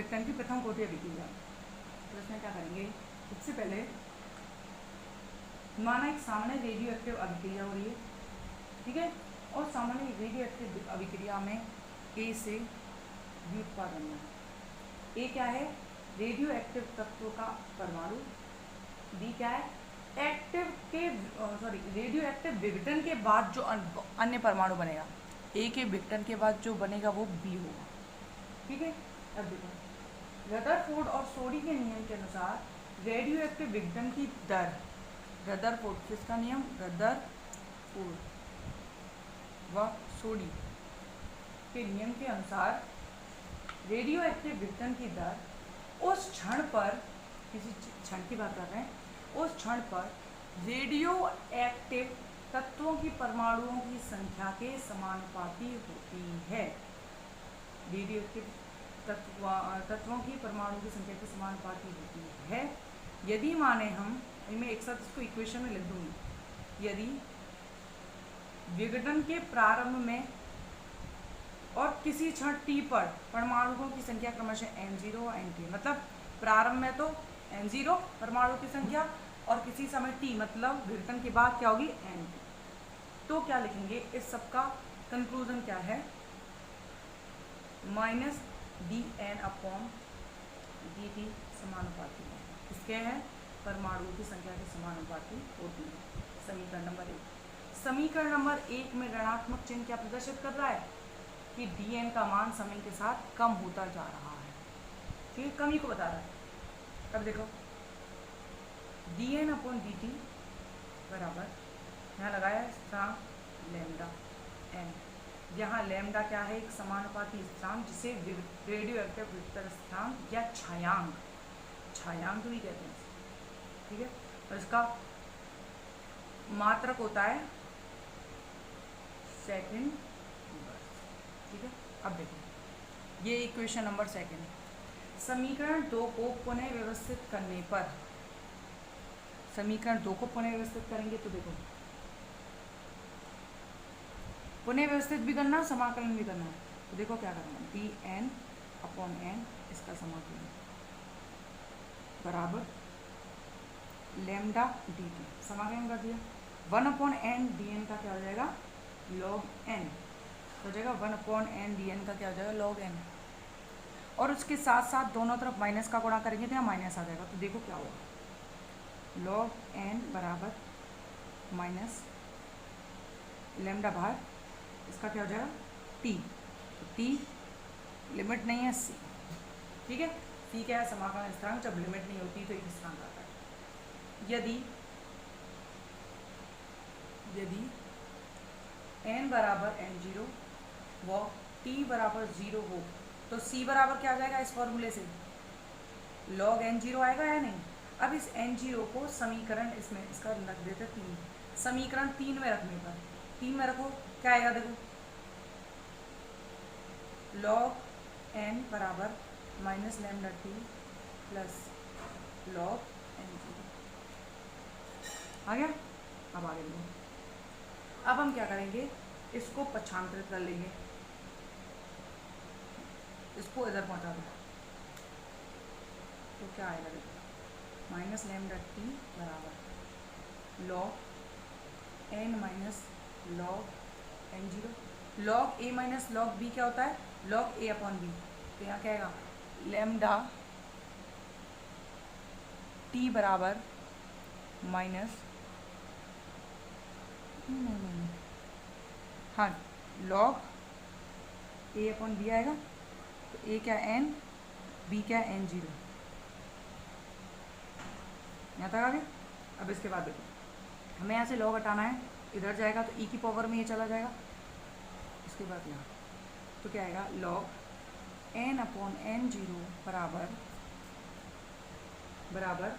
विघटन की प्रथम कोटि अभिक्रिया। तो इसमें क्या करेंगे, सबसे पहले माना एक सामान्य रेडियो एक्टिव अभिक्रिया हो रही है, ठीक है, और सामान्य रेडियो एक्टिव अभिक्रिया में ए से बी उत्पादन है। ए क्या है, रेडियो एक्टिव तत्व का परमाणु, बी क्या है, रेडियो एक्टिव विघटन के बाद जो अन्य परमाणु बनेगा, ए के विघटन के बाद जो बनेगा वो बी होगा, ठीक है। अब देखो रदरफोर्ड और सोडी के नियम के अनुसार रेडियो एक्टिव विघटन की दर, रदरफोर्ड किसका नियम, रदरफोर्ड व सोडी के नियम के अनुसार रेडियो एक्टिव विघटन की दर उस क्षण पर, किसी क्षण की बात कर रहे हैं, उस क्षण पर रेडियो एक्टिव तत्वों की परमाणुओं की संख्या के समानुपाती होती है। रेडियो एक्टिव तत्वों की परमाणुओं की संख्या के समानुपाती होती है यदि माने हम, मैं एक साथ इसको इक्वेशन में लिख दूंगी, यदि विघटन के प्रारंभ में और किसी क्षण t पर परमाणुओं की संख्या क्रमशः n0 और nt, मतलब प्रारंभ में तो n0 परमाणु की संख्या और किसी समय t मतलब विघटन के बाद क्या होगी nt। तो क्या लिखेंगे, इस सब का कंक्लूजन क्या है, माइनस dn अपॉन dt समानुपाती है, किसके हैं, परमाणुओं की संख्या के समानुपाती होती है। समीकरण नंबर 1, समीकरण नंबर 1 में ऋणात्मक चिन्ह क्या प्रदर्शित कर रहा है कि dn का मान समय के साथ कम होता जा रहा है, ठीक है, कमी को बता रहा है। अब देखो dn अपॉन dt बराबर, यहाँ लगाया स्थिरांक लैम्डा n, यहाँ लैम्डा क्या है, एक समानुपाती स्थिरांक जिसे रेडियो एक्टिव विघटन स्थिरांक या छायांक, छायांक भी कहते हैं, ठीक है, और इसका मात्रक होता है सेकंड, ठीक है। अब देखो ये इक्वेशन नंबर 2, समीकरण 2 को पुनः व्यवस्थित करने पर, समीकरण 2 को पुनः व्यवस्थित करेंगे तो देखो पुनः व्यवस्थित भी करना, समाकलन भी करना है, तो देखो क्या करना, dn अपॉन n इसका समाकलन बराबर लैम्डा dt, समाकलन कर दिया, 1 अपॉन n dn का क्या हो जाएगा, log n हो जाएगा, 1 अपॉन n dn का क्या हो जाएगा, log n, और उसके साथ साथ दोनों तरफ माइनस का गुणा करेंगे तो यहाँ माइनस आ जाएगा, तो देखो क्या होगा, log n बराबर माइनस लैम्डा बाहर, इसका क्या हो जाएगा t, तो t लिमिट नहीं है c, ठीक है, c क्या है, समाकलन स्थिरांक, जब लिमिट नहीं होती तो एक स्थिरांक आता है। यदि n बराबर n0 व t बराबर 0 हो तो c बराबर क्या आ जाएगा, इस फॉर्मूले से log n0 आएगा या नहीं। अब इस n0 को समीकरण, इसमें इसका रख देते 3, समीकरण 3 में रखने पर, 3 में रखो क्या आएगा, देखो log n बराबर minus lambda t plus log n0 आ गया। अब आगे देखो, अब हम क्या करेंगे, इसको पक्षांतरित कर लेंगे, इसको इधर पहुंचा दो, तो क्या आएगा, देखो माइनस लैम्डा t बराबर log n minus log n0, log a minus log b क्या होता है, log a अपॉन b, तो यहाँ क्या आएगा, लैम्डा t बराबर माइनस, हाँ log a अपॉन b आएगा, तो a क्या n, b क्या n0, यहाँ तक आ गया। अब इसके बाद देखो हमें यहाँ से log हटाना है, इधर जाएगा तो e की पावर में ये चला जाएगा, इसके बाद यहाँ तो क्या आएगा, log n अपॉन n0 बराबर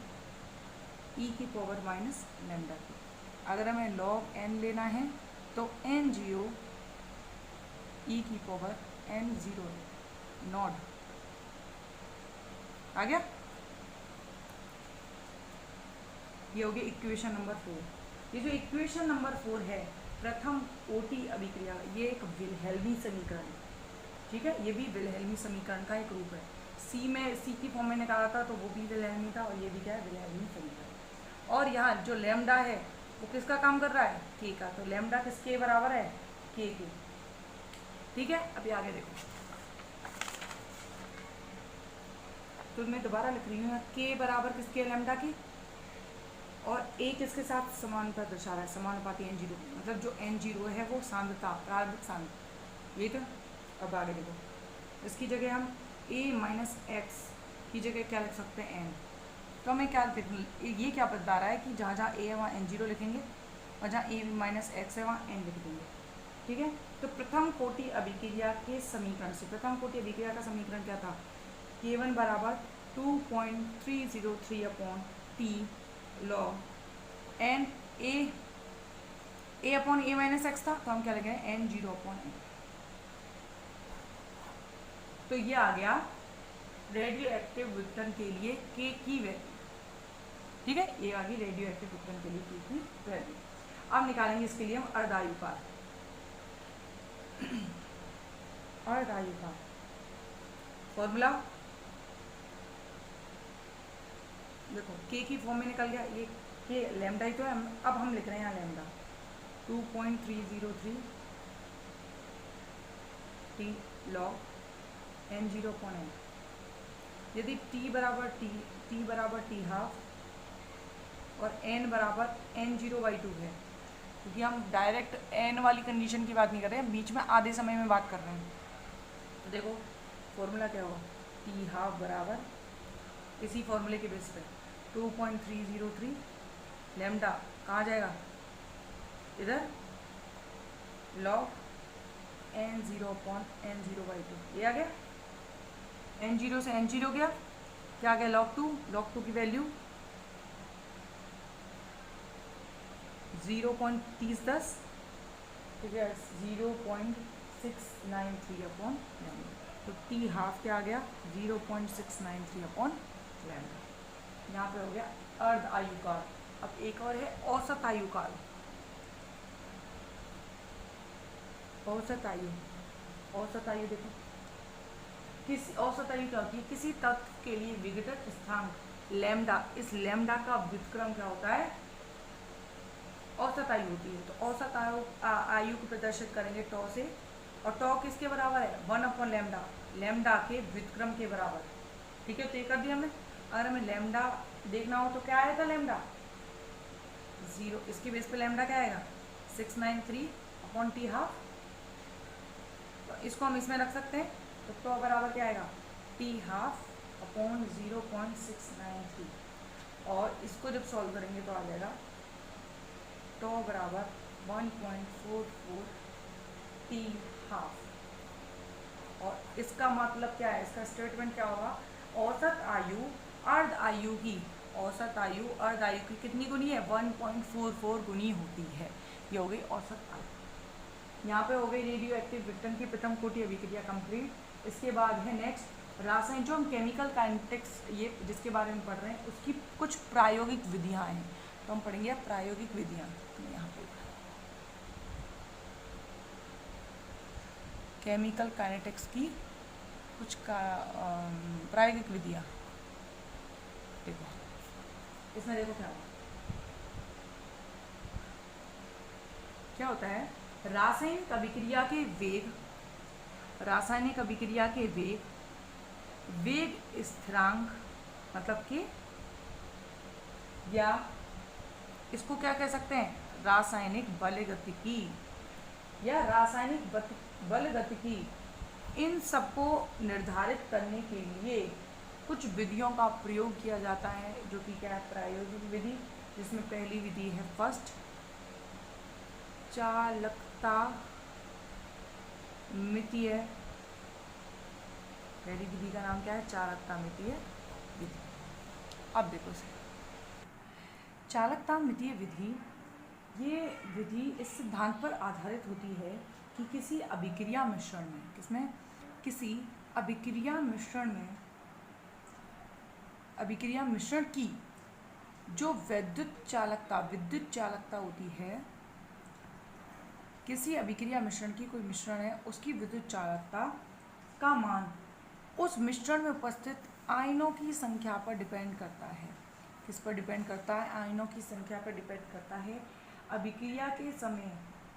e की पावर माइनस लैम्डा की। अगर हमें log n लेना है तो n0 e की पावर n0 नॉट, आ गया, ये हो गया इक्वेशन नंबर 4। ये जो इक्वेशन नंबर 4 है प्रथम ओटी अभिक्रिया, ये एक विल्हेल्मी समीकरण है, ठीक है, ये भी विल्हेल्मी समीकरण का एक रूप है। सी में सी की फॉर्म में निकाला था तो वो भी विलयनी था, और ये भी क्या है, विलयनी समीकरण। और यहाँ जो लैम्डा है वो किसका काम कर रहा है, के का, तो लैम्डा किसके बराबर है, के। ठीक है, अभी आगे देखो, तो मैं दोबारा लिख रही हूँ, के बराबर किसके है, लैम्डा की, और ए किसके साथ समानता दर्शा रहा है, समानुपाती n0, मतलब जो n0 है वो सांद्रता, प्रारंभिक सांद्रता, ये तो। अब आगे देखो, इसकी जगह हम a माइनस एक्स की जगह क्या लिख सकते हैं, n। तो हमें क्या ये क्या बता रहा है कि जहाँ जहाँ a है वहाँ n0 लिखेंगे, और जहाँ a माइनस एक्स है वहाँ n लिख देंगे। ठीक है, तो प्रथम कोटि अभिक्रिया के समीकरण से, प्रथम कोटि अभिक्रिया का समीकरण क्या था, K1 बराबर 2.303 upon t log n a upon a minus x था, तो हम क्या लिखेंगे, n0 अपॉन n। तो ये आ गया रेडियो एक्टिव विघटन के लिए के की वैल्यू। ठीक है, ये आ गई रेडियो एक्टिव विघटन के लिए के की वैल्यू। अब निकालेंगे इसके लिए हम अर्धायुकार। अर्धायुकार फॉर्मूला देखो, के की फॉर्म में निकल गया, ये के लैम्डा ही तो है, अब हम लिख रहे हैं यहाँ lambda 2.303 T log n0 upon n। यदि t बराबर टी हाफ और n बराबर n0/2 है, क्योंकि हम डायरेक्ट n वाली कंडीशन की बात नहीं कर रहे हैं, बीच में आधे समय में बात कर रहे हैं। तो देखो फॉर्मूला क्या होगा, टी हाफ बराबर इसी फॉर्मूले के बेस पे 2.303 लैम्डा कहाँ जाएगा, इधर लॉग n0 अपॉन n0/2, ये आ गया, n0 से n0 गया, क्या आ गया, log 2 की वैल्यू 0.3010, ठीक है, 0.693 अपॉन लैम्डा। तो टी हाफ क्या आ गया, 0.693 अपॉन लैम्डा। यहाँ पे हो गया अर्ध आयुकाल। अब एक और है औसत आयुकाल। औसत आयु देखो, किसी औसत आयु क्या होती है, किसी तत्व के लिए विघटन स्थानांक लैम्डा, इस लैम्डा का व्युत्क्रम क्या होता है, औसत आयु होती है। तो औसत आयु को प्रदर्शित करेंगे टॉ से, और टॉ किसके बराबर है, 1 अपॉन लैम्डा, लैम्डा के व्युत्क्रम के बराबर। ठीक है, तो ये कर दिया हमने। अगर हमें लैम्डा देखना हो तो क्या आया था, लैम्डा 0, इसके बेस पे लैम्डा क्या आएगा, 693 अपॉन टी हाफ। तो इसको हम इसमें रख सकते हैं, तो टॉ बराबर क्या आएगा, टी हाफ अपॉन 0.693, और इसको जब सॉल्व करेंगे तो आ जाएगा टॉ बराबर 1.44 टी हाफ। और इसका मतलब क्या है, इसका स्टेटमेंट क्या होगा, औसत आयु अर्ध आयु की, औसत आयु अर्ध आयु की कितनी गुनी है, 1.44 गुनी होती है। ये हो गई औसत आयु। यहाँ पे हो गई रेडियो एक्टिव विघटन की प्रथम कोटि अभिक्रिया कंप्लीट। इसके बाद है नेक्स्ट रासायनिक, जो हम केमिकल काइनेटिक्स ये जिसके बारे में पढ़ रहे हैं उसकी कुछ प्रायोगिक विधियाँ हैं, तो हम पढ़ेंगे प्रायोगिक विधियाँ। तो यहाँ पे केमिकल काइनेटिक्स की कुछ प्रायोगिक विधियाँ। देखो इसमें देखो क्या होता है, रासायनिक अभिक्रिया के वेग, रासायनिक अभिक्रिया के वेग स्थिरांक, मतलब कि, या इसको क्या कह सकते हैं, रासायनिक बलगतिकी या रासायनिक बलगतिकी, इन सबको निर्धारित करने के लिए कुछ विधियों का प्रयोग किया जाता है, जो कि क्या है, प्रायोगिक विधि। जिसमें पहली विधि है फर्स्ट, चालकता मितीय, पहली विधि का नाम क्या है, चालकता मितीय विधि। अब देखो सर, चालकता मितीय विधि, ये विधि इस सिद्धांत पर आधारित होती है कि किसी अभिक्रिया मिश्रण में, किसमें, किसी अभिक्रिया मिश्रण की जो विद्युत चालकता होती है, किसी अभिक्रिया मिश्रण की, कोई मिश्रण है उसकी विद्युत चालकता का मान उस मिश्रण में उपस्थित आयनों की संख्या पर डिपेंड करता है। किस पर डिपेंड करता है? आयनों की संख्या पर डिपेंड करता है। अभिक्रिया के समय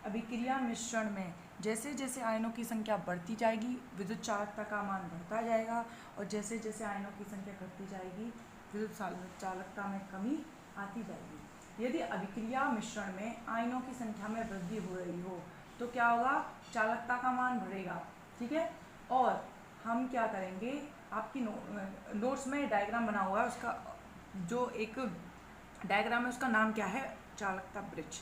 अभिक्रिया मिश्रण में जैसे जैसे आयनों की संख्या बढ़ती जाएगी विद्युत चालकता का मान बढ़ता जाएगा, और जैसे जैसे आयनों की संख्या घटती जाएगी विद्युत चालकता में कमी आती जाएगी। यदि अभिक्रिया मिश्रण में आयनों की संख्या में वृद्धि हो रही हो तो क्या होगा? चालकता का मान बढ़ेगा। ठीक है, और हम क्या करेंगे, आपकी नोट्स में डायग्राम बना हुआ है, उसका जो एक डायग्राम है उसका नाम क्या है? चालकता ब्रिज।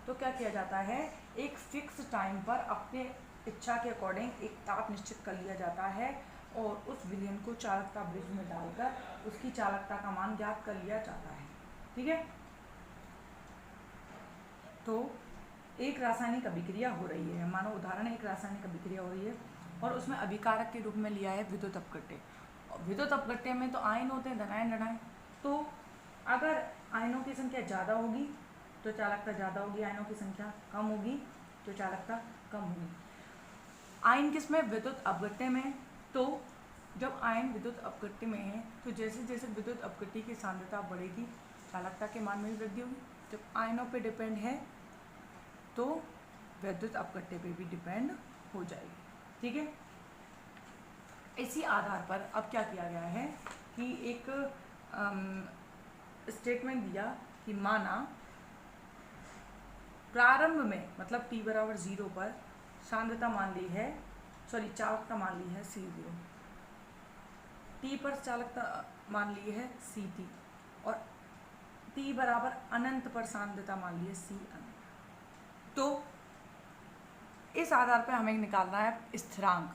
तो क्या किया जाता है, एक फिक्स टाइम पर अपने इच्छा के अकॉर्डिंग एक ताप निश्चित कर लिया जाता है और उस विलयन को चालकता ब्रिज में डालकर उसकी चालकता का मान ज्ञात कर लिया जाता है। ठीक है, तो एक रासायनिक अभिक्रिया हो रही है, मानो उदाहरण एक रासायनिक अभिक्रिया हो रही है और उसमें अभिकारक के रूप में लिया है विद्युत अपघट्य। विद्युत अपघट्य में तो आयन होते हैं धनायन ऋणायन, तो अगर आयनों की संख्या ज़्यादा होगी तो चालकता ज़्यादा होगी, आयनों की संख्या कम होगी तो चालकता कम होगी। आयन किस में? विद्युत अपघट्य में। तो जब आयन विद्युत अपघट्य में है तो जैसे जैसे विद्युत अपघट्य की सांद्रता बढ़ेगी चालकता के मान में भी वृद्धि होगी। जब आयनों पे डिपेंड है तो विद्युत अपघट्य पे भी डिपेंड हो जाएगी। ठीक है, इसी आधार पर अब क्या किया गया है कि एक स्टेटमेंट दिया कि माना प्रारंभ में मतलब t बराबर 0 पर सांद्रता मान ली है, चालकता मान ली है C0, t पर चालकता मान ली है Ct और t बराबर अनंत पर सांद्रता मान ली है C अनंत। तो इस आधार पर हमें निकालना है स्थिरांक।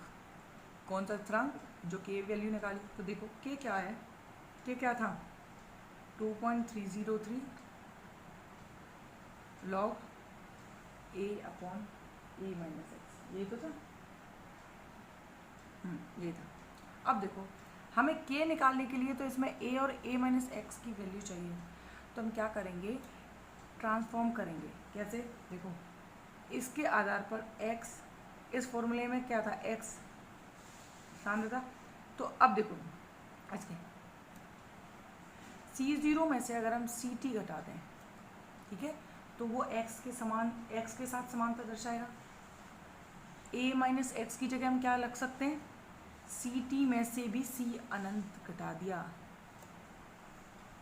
कौन सा स्थिरांक? जो k वैल्यू निकाली। तो देखो k क्या है, k क्या था? 2.303 log a/a माइनस एक्स, ये तो था। ये था। अब देखो हमें k निकालने के लिए तो इसमें a और a माइनस एक्स की वैल्यू चाहिए, तो हम क्या करेंगे? ट्रांसफॉर्म करेंगे। कैसे? देखो इसके आधार पर x, इस फॉर्मूले में क्या था? x सांद्रता। तो अब देखो अच्छा C0 में से अगर हम Ct घटा दें, ठीक है, तो वो x के समान, x के साथ समानता दर्शाएगा। a माइनस एक्स की जगह हम क्या लग सकते हैं? Ct में से भी C अनंत घटा दिया।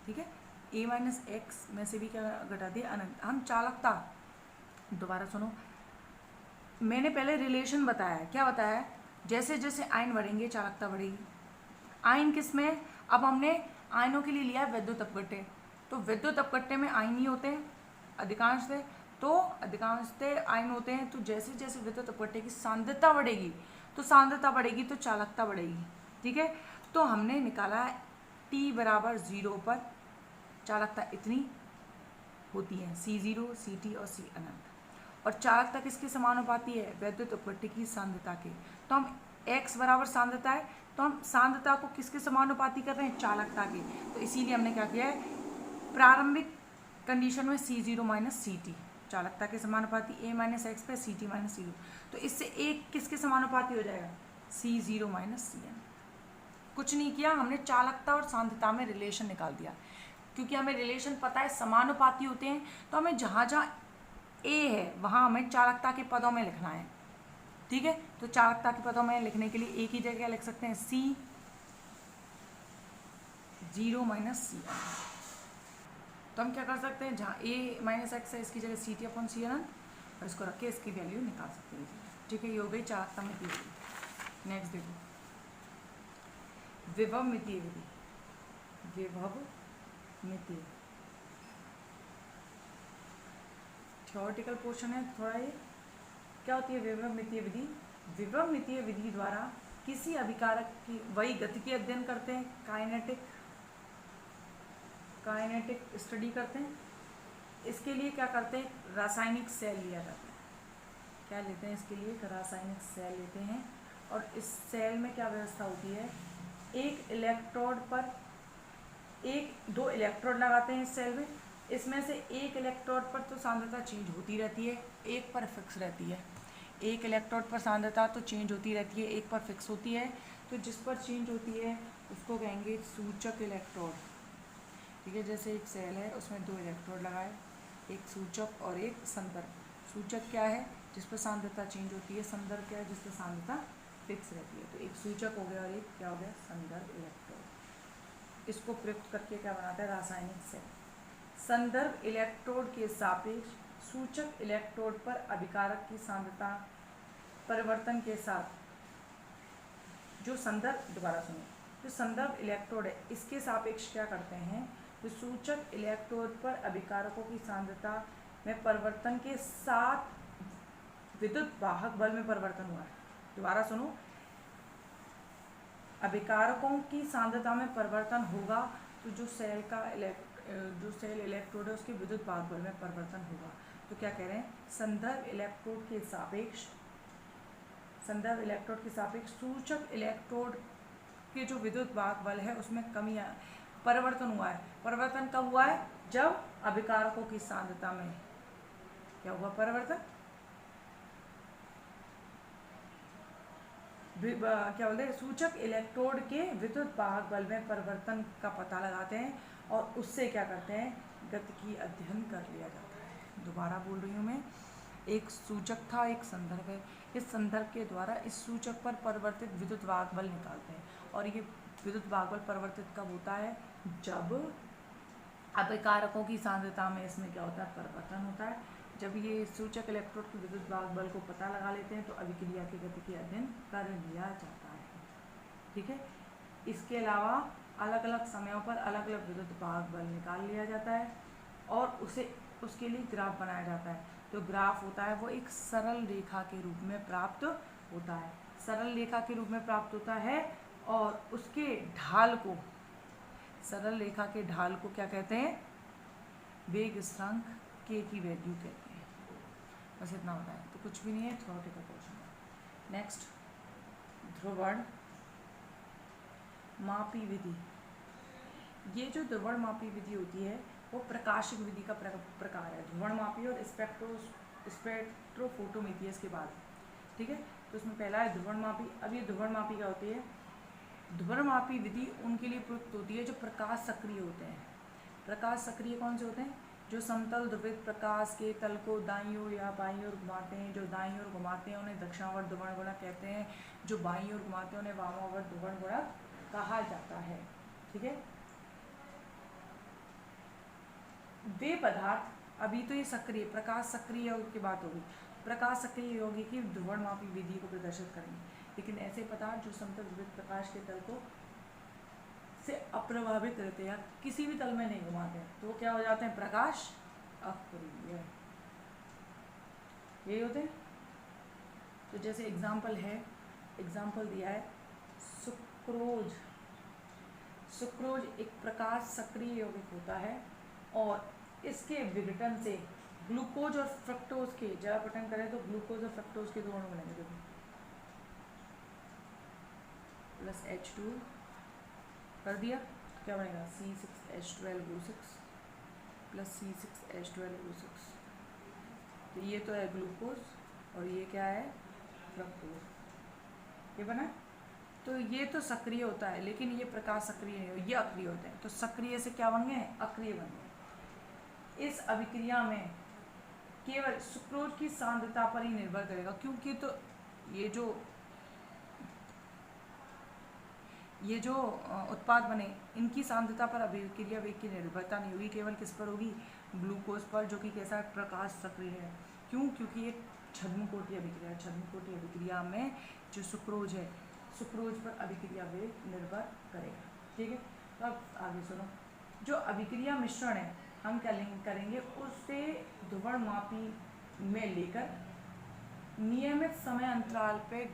ठीक है, a माइनस एक्स में से भी क्या घटा दिया? अनंत। हम चालकता, दोबारा सुनो, मैंने पहले रिलेशन बताया। क्या बताया? जैसे जैसे आयन बढ़ेंगे चालकता बढ़ेगी। आयन किस में? अब हमने आयनों के लिए लिया है विद्युत अपघट्य, तो विद्युत अपघट्य में आयन ही होते हैं अधिकांश से, तो अधिकांश से आयन होते हैं। तो जैसे जैसे विद्युत अपघट्य की सांद्रता बढ़ेगी तो सांद्रता बढ़ेगी तो चालकता बढ़ेगी। ठीक है, तो हमने निकाला है t बराबर 0 पर चालकता इतनी होती है, C0, Ct और C अनंत। और चालकता किसके समानुपाती है? विद्युत अपघट्य की सांद्रता के। तो हम x बराबर सांद्रता है तो हम सांद्रता को किसके समानुपाती कर रहे हैं? चालकता के। तो इसीलिए हमने क्या किया है, प्रारंभिक कंडीशन में C0 माइनस Ct चालकता के समानुपाती, a माइनस एक्स पे Ct माइनस C0, तो इससे एक किसके समानुपाती हो जाएगा? C0 minus Cn। कुछ नहीं किया, हमने चालकता और सांद्रता में रिलेशन निकाल दिया। क्योंकि हमें रिलेशन पता है समानुपाती होते हैं, तो हमें जहाँ जहाँ a है वहाँ हमें चालकता के पदों में लिखना है। ठीक है, तो चालकता के पदों में लिखने के लिए a की जगह लिख सकते हैं C0 माइनस Cn। तो हम क्या कर सकते हैं, जहाँ a माइनस एक्स है इसकी जगह Ct अपॉन C अनंत, और इसको रख के इसकी वैल्यू निकाल सकते हैं। ठीक है, ये हो गई चालकता में विधि। नेक्स्ट देखो विभव मितीय विधि। विभव मितीय थ्योरेटिकल पोर्शन है थोड़ा। ये क्या होती है विभव मितीय विधि? विभव मितीय विधि द्वारा किसी अभिकारक की वही गति के अध्ययन करते हैं, काइनेटिक स्टडी करते हैं। इसके लिए क्या करते हैं? रासायनिक सेल लिया जाता है। क्या लेते हैं इसके लिए? एक रासायनिक सेल लेते हैं, और इस सेल में क्या व्यवस्था होती है? एक इलेक्ट्रोड पर दो इलेक्ट्रोड लगाते हैं इस सेल में। इसमें से एक इलेक्ट्रोड पर तो सांद्रता चेंज होती रहती है, एक पर फिक्स रहती है। एक इलेक्ट्रोड पर सांद्रता तो चेंज होती रहती है, एक पर फिक्स होती है। तो जिस पर चेंज होती है उसको कहेंगे सूचक इलेक्ट्रोड। ठीक है, जैसे एक सेल है उसमें 2 इलेक्ट्रोड लगाए, एक सूचक और एक संदर्भ। सूचक क्या है? जिस पर सांद्रता चेंज होती है। संदर्भ क्या है? जिस पर सांद्रता फिक्स रहती है। तो एक सूचक हो गया और एक क्या हो गया? संदर्भ इलेक्ट्रोड। इसको प्रयुक्त करके क्या बनाता है? रासायनिक सेल। संदर्भ इलेक्ट्रोड के सापेक्ष सूचक इलेक्ट्रोड पर अभिकारक की सांद्रता परिवर्तन के साथ जो संदर्भ, दोबारा सुनो, जो संदर्भ इलेक्ट्रोड है इसके सापेक्ष क्या करते हैं? जो सूचक इलेक्ट्रोड पर अभिकारकों की सांद्रता में परिवर्तन के साथ विद्युत वाहक बल में परिवर्तन हुआ है। दोबारा सुनो, अभिकारकों की सांद्रता में परिवर्तन होगा तो जो सेल इलेक्ट्रोड है उसके विद्युत वाहक बल में परिवर्तन होगा। तो क्या कह रहे हैं? संदर्भ इलेक्ट्रोड के सापेक्ष सूचक इलेक्ट्रोड के जो विद्युत वाहक बल है उसमें कमी, परिवर्तन हुआ है। परिवर्तन कब हुआ है? जब अभिकारकों की सांद्रता में क्या हुआ? परिवर्तन। क्या बोलते हैं? सूचक इलेक्ट्रोड के विद्युत वाहक बल में परिवर्तन का पता लगाते हैं और उससे क्या करते हैं? गतिकी अध्ययन कर लिया जाता है। दोबारा बोल रही हूँ मैं, एक सूचक था, एक संदर्भ है। इस संदर्भ के द्वारा इस सूचक पर परिवर्तित विद्युत वाहक बल निकालते हैं और ये विद्युत वाहक बल परिवर्तित कब होता है? जब अभिकारकों की सांद्रता में इसमें क्या होता है? परिवर्तन होता है। जब ये सूचक इलेक्ट्रोड के विद्युत वाहक बल को पता लगा लेते हैं तो अभिक्रिया की गति की अध्ययन कर लिया जाता है। ठीक है, इसके अलावा अलग अलग समयों पर अलग अलग विद्युत वाहक बल निकाल लिया जाता है और उसके लिए ग्राफ बनाया जाता है। तो ग्राफ होता है वो एक सरल रेखा के रूप में प्राप्त होता है। सरल रेखा के रूप में प्राप्त होता है और उसके ढाल को, सरल रेखा के ढाल को क्या कहते हैं? वेग स्थिरांक के की वैल्यू कहते हैं। बस इतना होता है, तो कुछ भी नहीं है, थ्योरेटिकल क्वेश्चन है। नेक्स्ट, ध्रुवण मापी विधि। ये जो ध्रुवण मापी विधि होती है वो प्रकाशिक विधि का प्रकार है। ध्रुवण मापी और स्पेक्ट्रोफोटोमेट्री के बाद। ठीक है, तो उसमें पहला है ध्रुवण मापी। अब ये ध्रुवण मापी क्या होती है? ध्रुवण मापी विधि उनके लिए प्रयुक्त होती है जो प्रकाश सक्रिय होते हैं। प्रकाश सक्रिय कौन से होते हैं? जो समतल ध्रुवित प्रकाश के तल को दाईं ओर या बाईं ओर घुमाते हैं। जो दाईं ओर घुमाते हैं उन्हें दक्षिणावर्त ध्रुवण गुणक कहते हैं। जो बाईं ओर घुमाते हैं उन्हें वामावर्त ध्रुवण गुणक कहा जाता है। ठीक है, वे पदार्थ, अभी तो ये सक्रिय, प्रकाश सक्रिय योग की बात होगी। प्रकाश सक्रिय योगी की ध्रुवण मापी विधि को प्रदर्शित करेंगे। लेकिन ऐसे पदार्थ जो समतल ध्रुवित प्रकाश के तल को से अप्रभावित रहते हैं, किसी भी तल में नहीं घुमाते हैं, तो क्या हो जाते हैं? प्रकाश अक्रिय। यही होते हैं। तो जैसे एग्जाम्पल है, एग्जाम्पल दिया है सुक्रोज। सुक्रोज एक प्रकाश सक्रिय यौगिक होता है और इसके विघटन से ग्लूकोज और फ्रक्टोज के, जरा पठन करें तो ग्लूकोज और फ्रक्टोज के दोनों बनेंगे। देखो, प्लस H2 कर दिया, क्या बनेगा? C6H12O6 plus C6H12O6। तो ये तो है ग्लूकोज और ये क्या है? फ्रक्टोज। ये बना। तो ये तो सक्रिय होता है लेकिन ये प्रकाश सक्रिय नहीं, ये अक्रिय होते हैं। तो सक्रिय से क्या बन गए? अक्रिय बन गए। इस अभिक्रिया में केवल सुक्रोज की सांद्रता पर ही निर्भर करेगा, क्योंकि तो ये जो उत्पाद बने इनकी सांद्रता पर अभिक्रिया वेग की निर्भरता नहीं होगी, केवल किस पर होगी? ग्लूकोज पर, जो कि कैसा प्रकाश सक्रिय है। क्यों? क्योंकि ये छद्मकोटि अभिक्रिया है। छद्मकोटि अभिक्रिया में जो सुक्रोज है, सुक्रोज पर अभिक्रिया वेग निर्भर करेगा। ठीक है, तो अब आगे सुनो। जो अभिक्रिया मिश्रण है हम क्या करेंगे? उसे ध्रुवण मापी में लेकर नियमित समय अंतराल पे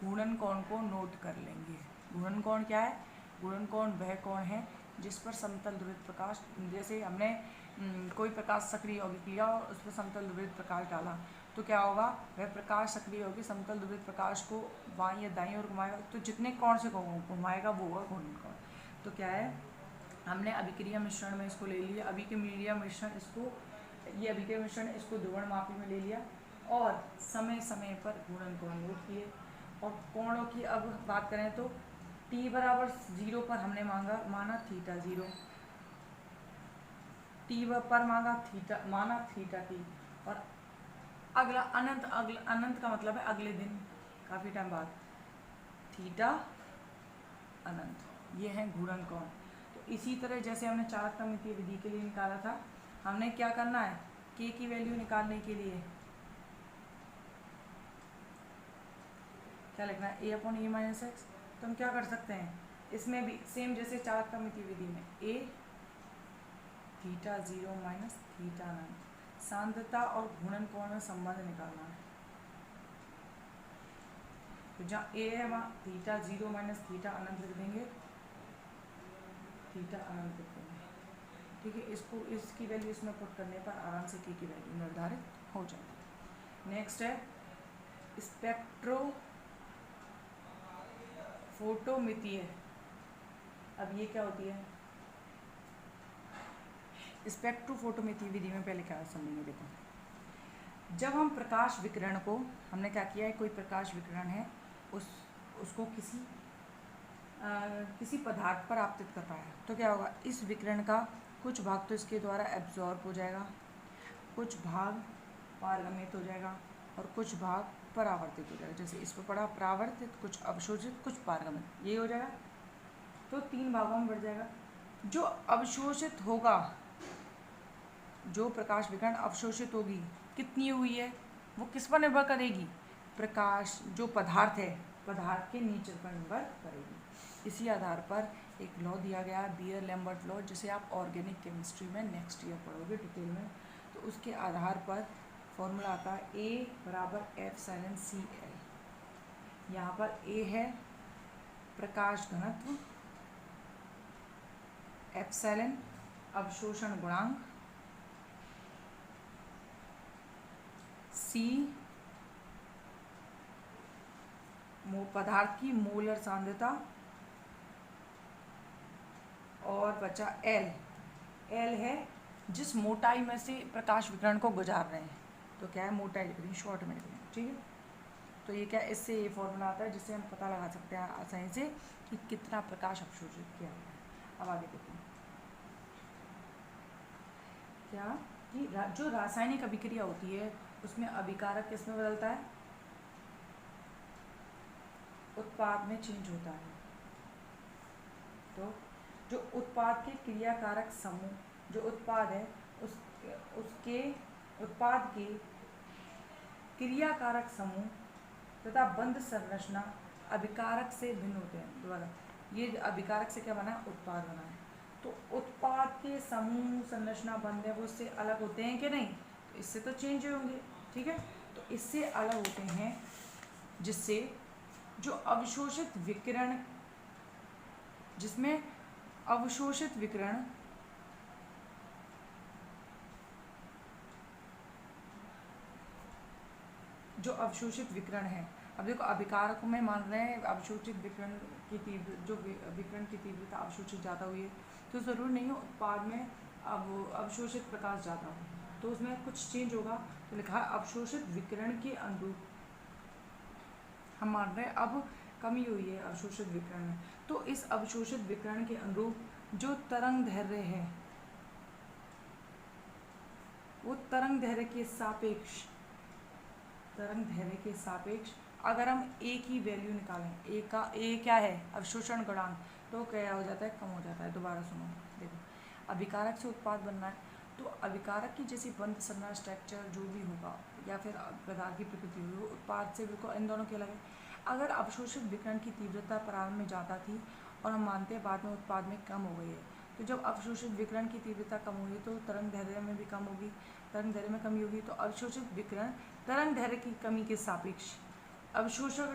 घूर्णन कोण को नोट कर लेंगे। घूर्णन कोण क्या है? घूर्णन कोण वह कोण है जिस पर समतल ध्रुवित प्रकाश, जैसे हमने कोई प्रकाश सक्रिय यौगिक लिया और उस पर समतल ध्रुवित प्रकाश डाला तो क्या होगा? वह प्रकाश सक्रिय यौगिक समतल ध्रुवित प्रकाश को बाईं या दाईं ओर घुमाएगा, तो जितने कोण से घुमाएगा वो होगा घूर्णन कोण। तो क्या है? हमने अभिक्रिया मिश्रण में इसको ले लिया, अभिक्रिया मिश्रण इसको, ये अभिक्रिया मिश्रण इसको ध्रुवण मापी में ले लिया और समय समय पर घूर्णन कोण नोट किए। और कोणों की अब बात करें तो t बराबर 0 पर हमने माना थीटा 0, t पर माना थीटा t, और अगला अनंत का मतलब है अगले दिन, काफ़ी टाइम बाद, थीटा अनंत, ये है घूर्णन कोण। तो इसी तरह जैसे हमने चालकता विधि के लिए निकाला था, हमने क्या करना है, k की वैल्यू निकालने के लिए क्या लिखना है, a upon e minus x. तो हम क्या कर सकते हैं, इसमें भी सेम जैसे चालकता विधि में a थीटा 0 माइनस थीटा अनंत, सांद्रता और घूर्णन कोण में संबंध निकालना है। तो जहाँ a है वहाँ थीटा 0 माइनस थीटा अनंत लिख देंगे, थीटा अनंत लिख देंगे, ठीक है। इसकी वैल्यू इसमें पुट करने पर आराम से k की वैल्यू निर्धारित हो जाएगी। नेक्स्ट है स्पेक्ट्रो फोटोमितीय। अब ये क्या होती है, स्पेक्ट्रोफोटोमेट्री विधि में पहले क्या समझेंगे। देखो, जब हम प्रकाश विकिरण को, हमने क्या किया है, कोई प्रकाश विकिरण है, उसको किसी पदार्थ पर आपतित कर रहा है, तो क्या होगा, इस विकिरण का कुछ भाग तो इसके द्वारा एब्जॉर्ब हो जाएगा, कुछ भाग पारगमित हो जाएगा और कुछ भाग परावर्तित हो जाएगा। जैसे इस पर पड़ा परावर्तित, कुछ अवशोषित, कुछ पारगमित, ये हो जाएगा। तो 3 भागों में बढ़ जाएगा। जो अवशोषित होगा, जो प्रकाश विकिरण अवशोषित होगी, कितनी हुई है, वो किस पर निर्भर करेगी, प्रकाश जो पदार्थ है, पदार्थ के नेचर पर निर्भर करेगी। इसी आधार पर एक लॉ दिया गया है, बियर लैम्बर्ट लॉ, जिसे आप ऑर्गेनिक केमिस्ट्री में नेक्स्ट ईयर पढ़ोगे डिटेल में। तो उसके आधार पर फॉर्मूला आता है A बराबर एप्सिलॉन Cl। यहाँ पर A है प्रकाश घनत्व, एप्सिलॉन अवशोषण गुणांक, C पदार्थ की मोलर सांद्रता, और बचा L है जिस मोटाई में से प्रकाश विकिरण को गुजार रहे हैं। तो क्या है, मोटाई लिख रही है, शॉर्ट में लिख रही है, ठीक है। तो ये क्या, इससे ये फॉर्मूला आता है जिससे हम पता लगा सकते हैं आसानी से कि कितना प्रकाश अवशोषित किया गया है। अब आगे देखते हैं क्या, कि जो रासायनिक अभिक्रिया होती है उसमें अभिकारक किस में बदलता है, उत्पाद में चेंज होता है। तो जो उत्पाद के क्रियाकारक समूह, जो उत्पाद है उसके उत्पाद के क्रियाकारक समूह तथा बंध संरचना अभिकारक से भिन्न होते हैं। दोबारा, ये अभिकारक से क्या बना है, उत्पाद बना है। तो उत्पाद के समूह, संरचना, बंध है, वो इससे अलग होते हैं कि नहीं, तो इससे तो चेंज होंगे, ठीक है। तो इससे अलग होते हैं जिससे जो अवशोषित विकिरण, जिसमें अवशोषित विकिरण जो अवशोषित विकिरण है, अब देखो अभिकारकों में मान रहे हैं अवशोषित विकिरण की तीव्र, जो विकिरण की तीव्रता अवशोषित ज़्यादा हुई है, तो ज़रूर नहीं हो उत्पाद में अब अवशोषित प्रकाश ज़्यादा हो, तो उसमें कुछ चेंज होगा। तो लिखा है अवशोषित विकिरण के अनुरूप हम मान रहे हैं अब कमी हुई है अवशोषित विकिरण में। तो इस अवशोषित विकिरण के अनुरूप जो तरंग दैर्घ्य है, वो तरंग दैर्घ्य के सापेक्ष अगर हम A की वैल्यू निकालें, A क्या है, अवशोषण गुणांक, तो क्या हो जाता है, कम हो जाता है। दोबारा सुनो, देखो, अभिकारक से उत्पाद बनना है, तो अभिकारक की जैसी बंध संरचना, स्ट्रक्चर जो भी होगा, या फिर पदार्थ की प्रकृति होगी, उत्पाद से बिल्कुल इन दोनों के अलग है। अगर अवशोषित विकिरण की तीव्रता प्रारंभ में ज़्यादा थी और हम मानते हैं बाद में उत्पाद में कम हो गई है, तो जब अवशोषित विकिरण की तीव्रता कम होगी तो तरंग दैर्घ्य में भी कम होगी, तरंग दैर्घ्य में कमी होगी। तो अवशोषित विकिरण तरंग दैर्घ्य की कमी के सापेक्ष अवशोषण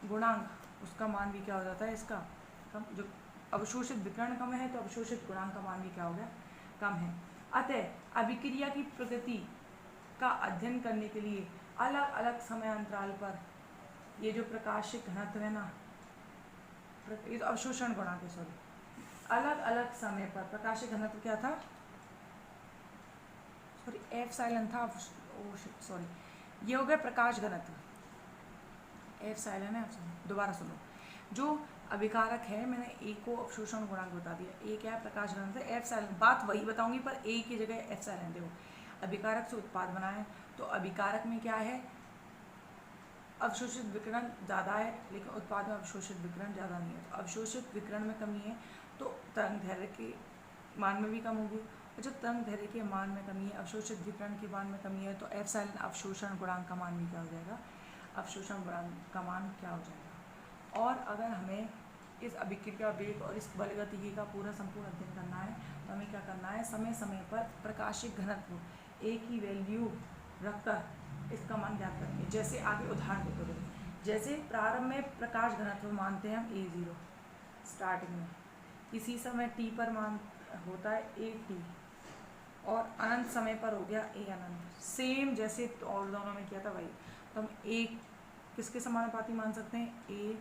गुणांक, उसका मान भी क्या हो जाता है, इसका कम। जो अवशोषित विकिरण कम है तो अवशोषित गुणांक का मान भी क्या हो गया, कम है। अतः अभिक्रिया की प्रगति का अध्ययन करने के लिए अलग अलग समय अंतराल पर ये जो प्रकाशिक घनत्व है ना, ये तो अवशोषण गुणांक है, सॉरी, अलग अलग समय पर प्रकाशिक घनत्व क्या था, सॉरी एप्सिलॉन था, सॉरी, ये हो गया प्रकाश घनत्व, एप्सिलॉन है। दोबारा सुनो, जो अभिकारक है, मैंने ए को अवशोषण गुणांक बता दिया। ए क्या है? प्रकाश घनत्व। एफ साइलेंट, बात वही बताऊंगी पर ए की जगह एफ साइलेंट देखो। अभिकारक से उत्पाद बना है, तो अभिकारक में क्या है? अवशोषित विकिरण ज़्यादा है, लेकिन उत्पाद में अवशोषित विकिरण ज़्यादा नहीं है। तो अवशोषित विकिरण में कमी है, तो तरंग दैर्घ्य के मान में भी कम होगी। और जब तरंग दैर्घ्य के मान में कमी है, अवशोषित विकिरण के मान में कमी है, तो एफ साइलेंट अवशोषण गुणांक का मान भी क्या हो जाएगा? अवशोषण गुणांक का मान क्या हो जाएगा? और अगर हमें इस अभिक्रिया वेग और इस बल गतिकी का पूरा संपूर्ण अध्ययन करना है, तो हमें क्या करना है? समय समय पर प्रकाशिक घनत्व ए की वैल्यू रखकर इसका मान ज्ञात करेंगे। जैसे आगे उदाहरण देते हैं, जैसे प्रारंभ में प्रकाश घनत्व मानते हैं हम A0 स्टार्टिंग में, इसी समय t पर मान होता है AT, और अनंत समय पर हो गया A अनंत। सेम जैसे और दोनों में किया था वही। तो हम A किसके समानुपाती मान सकते हैं? A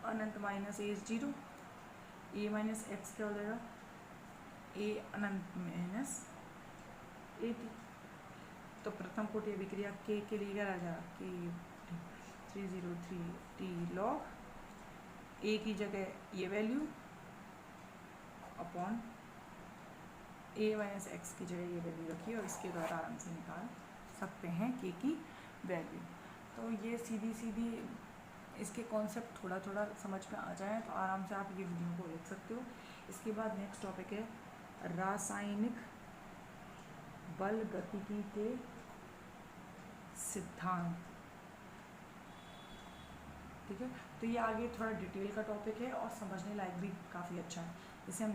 Anant minus A0, A minus x क्या हो जाएगा? A Anant minus AT। तो प्रथम कोटि अभिक्रिया के लिए क्या रह जाएगा? K 303T log A की जगह ये value upon A minus x की जगह ये वैल्यू रखिए, और इसके द्वारा आराम से निकाल सकते हैं K की वैल्यू। तो ये सीधी सीधी इसके कॉन्सेप्ट थोड़ा थोड़ा समझ में आ जाए तो आराम से आप ये वीडियो को लिख सकते हो। इसके बाद नेक्स्ट टॉपिक है रासायनिक बल गतिकी के सिद्धांत। ठीक है, तो ये आगे थोड़ा डिटेल का टॉपिक है और समझने लायक भी काफ़ी अच्छा है। इसे हम